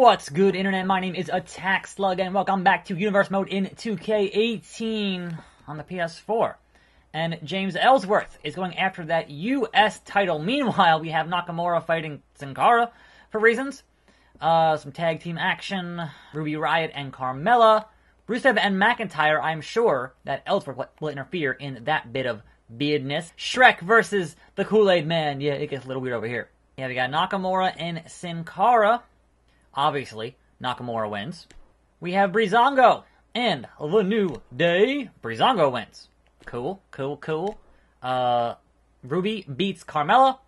What's good, Internet? My name is Attack Slug, and welcome back to Universe Mode in 2K18 on the PS4. And James Ellsworth is going after that U.S. title. Meanwhile, we have Nakamura fighting Sin Cara for reasons. Some tag team action, Ruby Riott and Carmella. Rusev and McIntyre, I'm sure that Ellsworth will interfere in that bit of business. Shrek versus the Kool-Aid Man. Yeah, it gets a little weird over here. Yeah, we got Nakamura and Sin Cara. Obviously, Nakamura wins. We have Breezango and the New Day. Breezango wins. Cool. Ruby beats Carmella.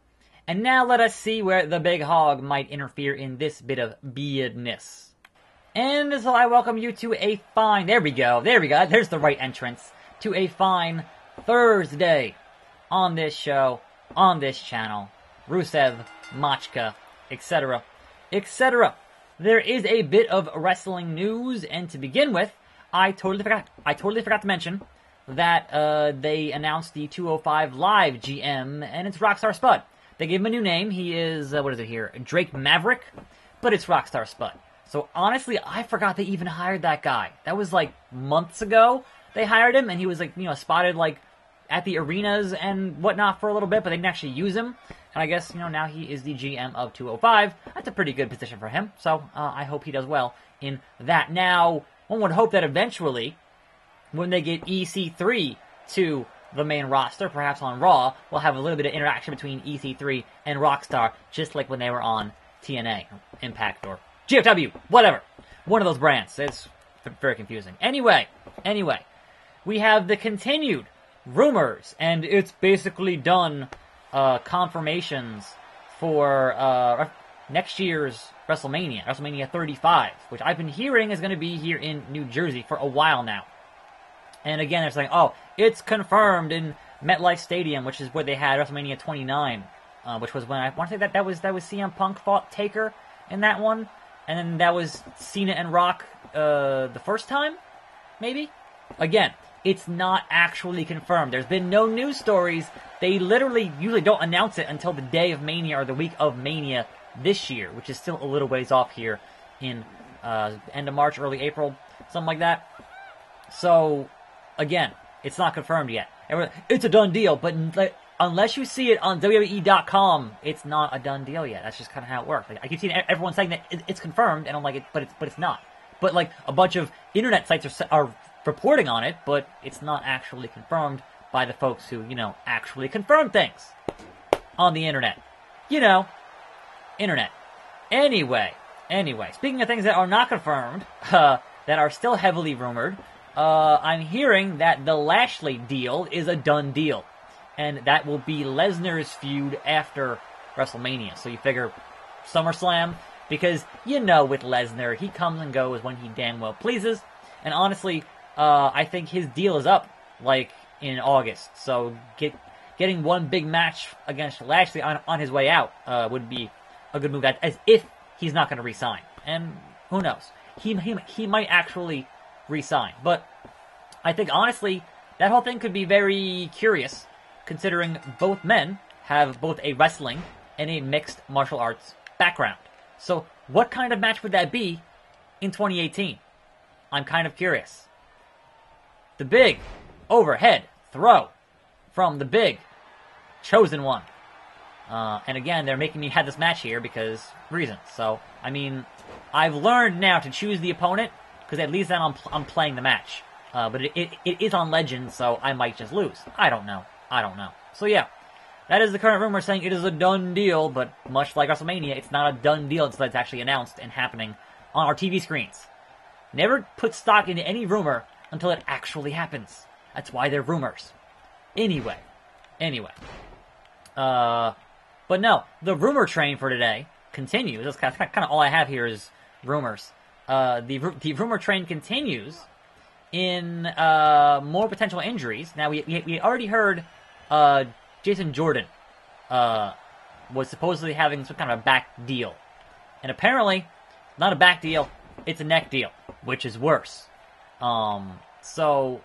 And now let us see where the Big Hog might interfere in this bit of business. And so I welcome you to a fine... There we go. There's the right entrance. To a fine Thursday on this show, on this channel. Rusev, Machka, etc., etc. There is a bit of wrestling news, and to begin with, I totally forgot to mention that they announced the 205 Live GM, and it's Rockstar Spud. They gave him a new name. He is, what is it here? Drake Maverick, but it's Rockstar Spud. So honestly, I forgot they even hired that guy. That was like months ago they hired him, and he was like, spotted like at the arenas and whatnot for a little bit, but they didn't actually use him. And I guess, now he is the GM of 205. That's a pretty good position for him, so I hope he does well in that. Now, one would hope that eventually, when they get EC3 to the main roster, perhaps on Raw, we'll have a little bit of interaction between EC3 and Rockstar, just like when they were on TNA, Impact, or GFW, whatever. One of those brands. It's very confusing. Anyway, we have the continued rumors, and it's basically done, confirmations for next year's WrestleMania 35, which I've been hearing is going to be here in New Jersey for a while now. And again, they're saying, oh, it's confirmed in MetLife Stadium, which is where they had WrestleMania 29, which was when I want to say that was CM Punk fought Taker in that one, and then that was Cena and Rock the first time, maybe? Again, it's not actually confirmed. There's been no news stories. They literally usually don't announce it until the day of Mania or the week of Mania this year, which is still a little ways off here in end of March, early April, something like that. So, again, it's not confirmed yet. It's a done deal, but unless you see it on WWE.com, it's not a done deal yet. That's just kind of how it works. Like, I keep seeing everyone saying that it's confirmed, and I'm like, but it's not. But like a bunch of internet sites are reporting on it, but it's not actually confirmed by the folks who, actually confirm things on the internet. Internet. Anyway, speaking of things that are not confirmed, that are still heavily rumored, I'm hearing that the Lashley deal is a done deal. And that will be Lesnar's feud after WrestleMania. So you figure SummerSlam, because with Lesnar, he comes and goes when he damn well pleases. And honestly, I think his deal is up, like, in August. So getting one big match against Lashley on his way out would be a good move, as if he's not going to re-sign. And who knows? He might actually re-sign. But I think, honestly, that whole thing could be very curious, considering both men have both a wrestling and a mixed martial arts background. So what kind of match would that be in 2018? I'm kind of curious. The big overhead throw from the big chosen one. And again, they're making me have this match here because reasons. So, I mean, I've learned now to choose the opponent because at least then I'm playing the match. But it is on Legends, so I might just lose. I don't know. So yeah, that is the current rumor saying it is a done deal, but much like WrestleMania, it's not a done deal until it's actually announced and happening on our TV screens. Never put stock into any rumor until it actually happens. That's why they're rumors. Anyway. But no, the rumor train for today continues. That's kind of all I have here is rumors. The rumor train continues in more potential injuries. Now, we already heard Jason Jordan was supposedly having some kind of a back deal. And apparently, not a back deal, it's a neck deal, which is worse. So,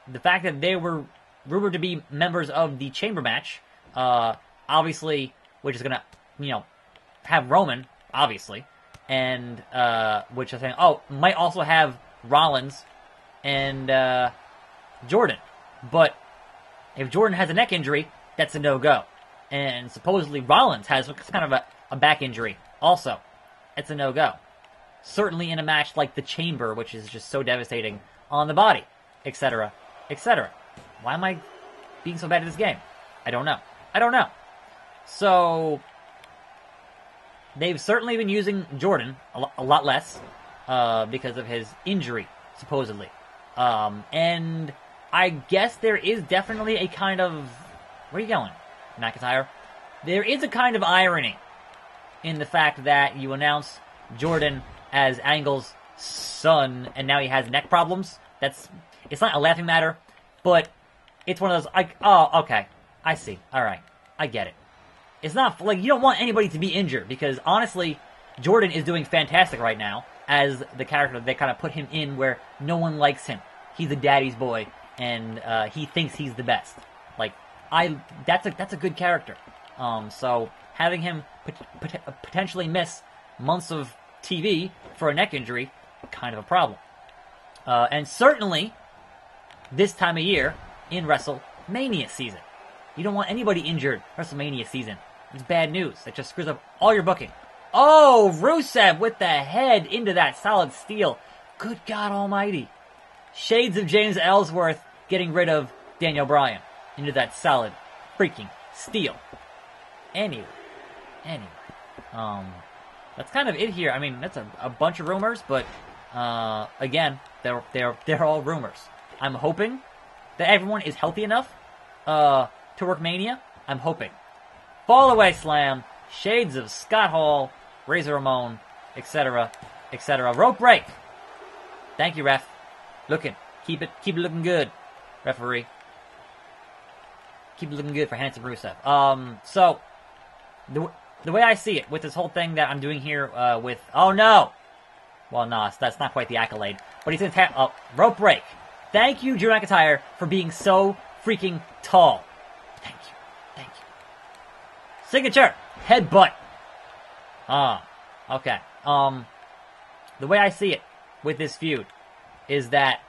the fact that they were rumored to be members of the Chamber match, obviously, which is going to, have Roman, obviously, and which I think, might also have Rollins and Jordan. But if Jordan has a neck injury, that's a no-go. And supposedly Rollins has kind of a back injury also. It's a no-go. Certainly in a match like the Chamber, which is just so devastating on the body, etc., etc. Why am I being so bad at this game? I don't know. So they've certainly been using Jordan a lot less because of his injury, supposedly. And I guess there is definitely a kind of... Where are you going, McIntyre? There is a kind of irony in the fact that you announce Jordan as Angle's son, and now he has neck problems. It's not a laughing matter, but it's one of those, like, oh, okay, I see, alright, I get it. It's not, like, you don't want anybody to be injured, because honestly, Jordan is doing fantastic right now, as the character they kind of put him in where no one likes him. He's a daddy's boy, and he thinks he's the best. Like, that's a good character. So having him potentially miss months of TV for a neck injury, kind of a problem. And certainly, this time of year, in WrestleMania season. You don't want anybody injured WrestleMania season. It's bad news. That just screws up all your booking. Oh, Rusev with the head into that solid steel. Good God almighty. Shades of James Ellsworth getting rid of Daniel Bryan into that solid freaking steel. Anyway. That's kind of it here. I mean, that's a bunch of rumors, but again, they're all rumors. I'm hoping that everyone is healthy enough to work Mania. I'm hoping. Fall Away Slam, Shades of Scott Hall, Razor Ramon, etc., etc. Rope break. Thank you, ref. Keep it looking good, referee. Keep it looking good for Handsome Rusev. So the way I see it with this whole thing that I'm doing here with... Oh, no! Well, no, that's not quite the accolade. But he's in rope break. Thank you, Drew McIntyre, for being so freaking tall. Thank you. Signature. Headbutt. Okay. The way I see it with this feud is that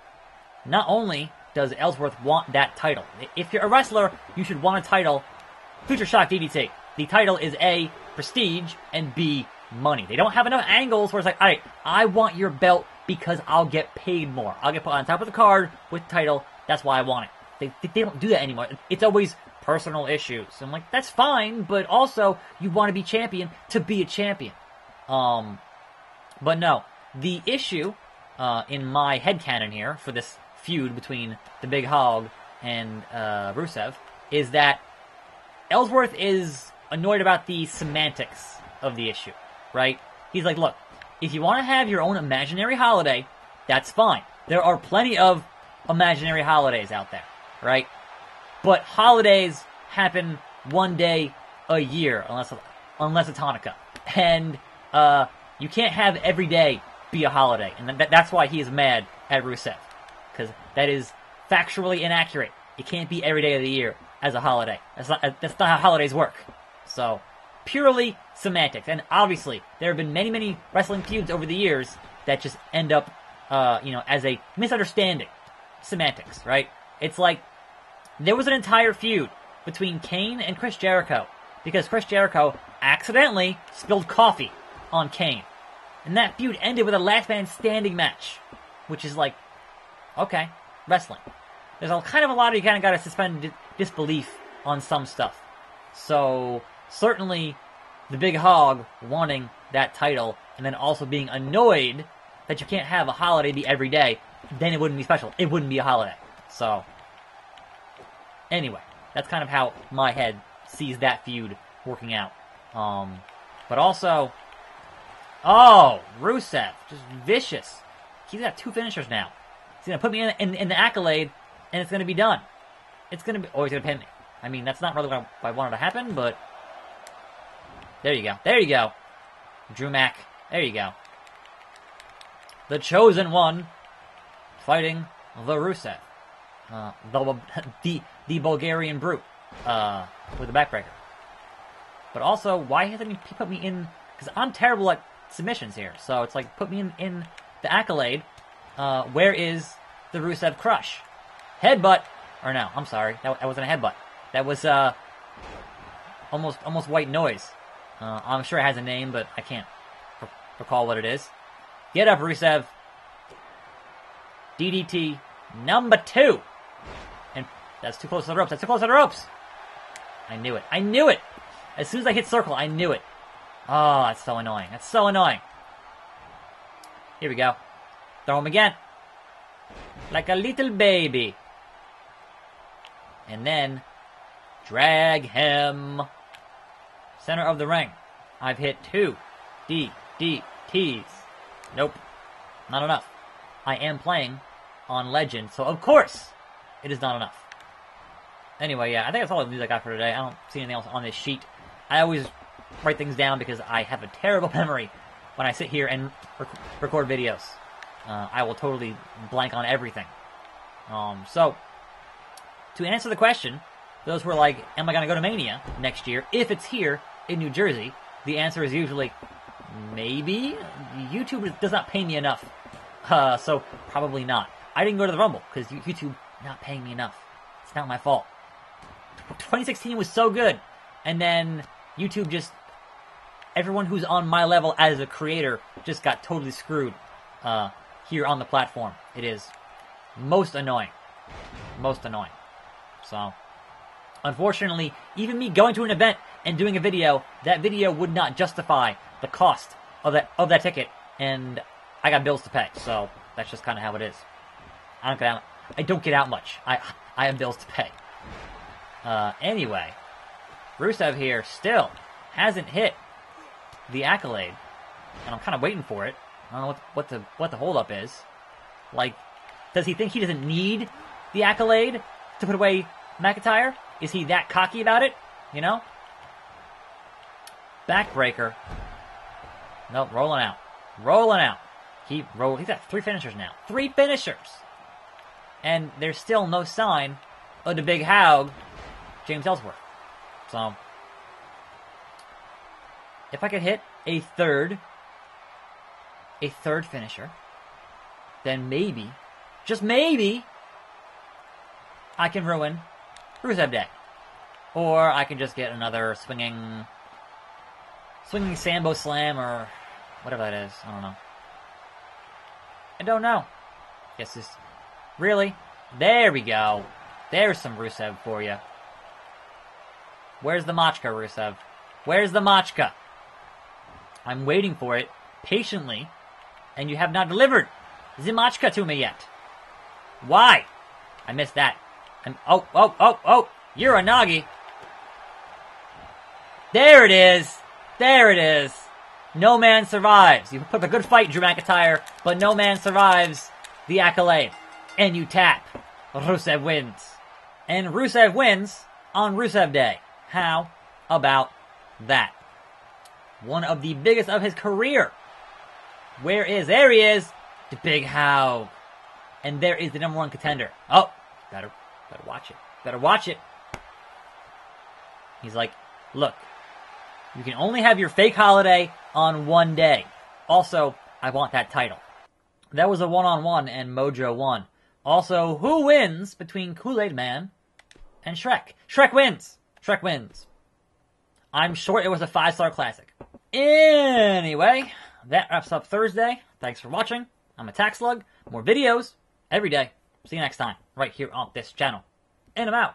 not only does Ellsworth want that title. If you're a wrestler, you should want a title. Future Shock DDT. The title is A, prestige, and B, money. They don't have enough angles where it's like, alright, I want your belt because I'll get paid more. I'll get put on top of the card with the title. That's why I want it. They don't do that anymore. It's always personal issues. I'm like, that's fine, but also you want to be champion to be a champion. But no, the issue in my headcanon here for this feud between the Big Hog and Rusev is that Ellsworth is annoyed about the semantics of the issue, right? He's like, look, if you want to have your own imaginary holiday, that's fine. There are plenty of imaginary holidays out there, right? But holidays happen one day a year, unless it's Hanukkah. And you can't have every day be a holiday. And that's why he is mad at Rusev. Because that is factually inaccurate. It can't be every day of the year as a holiday. That's not how holidays work. So, purely semantics. And obviously, there have been many wrestling feuds over the years that just end up, as a misunderstanding. Semantics, right? It's like, there was an entire feud between Kane and Chris Jericho because Chris Jericho accidentally spilled coffee on Kane. And that feud ended with a last man standing match. Which is like, okay, wrestling. There's a lot of you kind of got to suspend disbelief on some stuff. So, certainly, the Big Hog wanting that title, and then also being annoyed that you can't have a holiday be every day, then it wouldn't be special. It wouldn't be a holiday. So, anyway, that's kind of how my head sees that feud working out. But also, Rusev, just vicious. He's got 2 finishers now. He's going to put me in the accolade, and it's going to be done. It's going to be... Oh, he's going to pin me. I mean, that's not really what I wanted to happen, but... There you go. There you go. Drew Mac. There you go. The Chosen One fighting the Rusev. The Bulgarian Brute. With the backbreaker. But also, why hasn't he put me in... Because I'm terrible at submissions here. So it's like, put me in the accolade. Where is the Rusev Crush? Headbutt. Or no, I'm sorry. That wasn't a headbutt. That was, almost white noise. I'm sure it has a name, but I can't recall what it is. Get up, Rusev. DDT number 2. And that's too close to the ropes. That's too close to the ropes. I knew it. I knew it. As soon as I hit circle, I knew it. Oh, that's so annoying. That's so annoying. Here we go. Throw him again. Like a little baby. And then drag him. Center of the ring. I've hit 2 DDTs. Nope. Not enough. I am playing on Legend, so of course it is not enough. Anyway, yeah, I think that's all the news I got for today. I don't see anything else on this sheet. I always write things down because I have a terrible memory when I sit here and record videos. I will totally blank on everything. So, to answer the question, those who are like, am I going to go to Mania next year? If it's here in New Jersey, the answer is usually, maybe. YouTube does not pay me enough. So, probably not. I didn't go to the Rumble, because YouTube not paying me enough. It's not my fault. 2016 was so good. And then, YouTube just... Everyone who's on my level as a creator just got totally screwed here on the platform. It is most annoying. Most annoying. So, unfortunately, even me going to an event and doing a video, that video would not justify the cost of that ticket, and I got bills to pay. So that's just kind of how it is. I don't get out much. I have bills to pay. Anyway, Rusev here still hasn't hit the accolade, and I'm kind of waiting for it. I don't know what the holdup is. Like, does he think he doesn't need the accolade to put away McIntyre? Is he that cocky about it? You know? Backbreaker. Nope, rolling out. Rolling out. He's got 3 finishers now. 3 finishers! And there's still no sign of the big Haug, James Ellsworth. So, if I could hit a third finisher, then maybe, just maybe, I can ruin Rusev Day. Or I can just get another swinging Sambo Slam, or whatever that is. I don't know. I don't know. Guess this... Really? There we go. There's some Rusev for you. Where's the Machka, Rusev? Where's the Machka? I'm waiting for it patiently, and you have not delivered the Machka to me yet. Why? I missed that. Oh! You're a Nagi. There it is. There it is. No man survives. You put up a good fight, Drew McIntyre, but no man survives the accolade. And you tap. Rusev wins. And Rusev wins on Rusev Day. How about that? One of the biggest of his career. There he is, the big Haug. And there is the #1 contender. Oh, better watch it. Better watch it. He's like, look, you can only have your fake holiday on one day. Also, I want that title. That was a one-on-one, and Mojo won. Also, who wins between Kool-Aid Man and Shrek? Shrek wins. Shrek wins. I'm sure it was a 5-star classic. Anyway, that wraps up Thursday. Thanks for watching. I'm Attack Slug. More videos every day. See you next time, right here on this channel. And I'm out.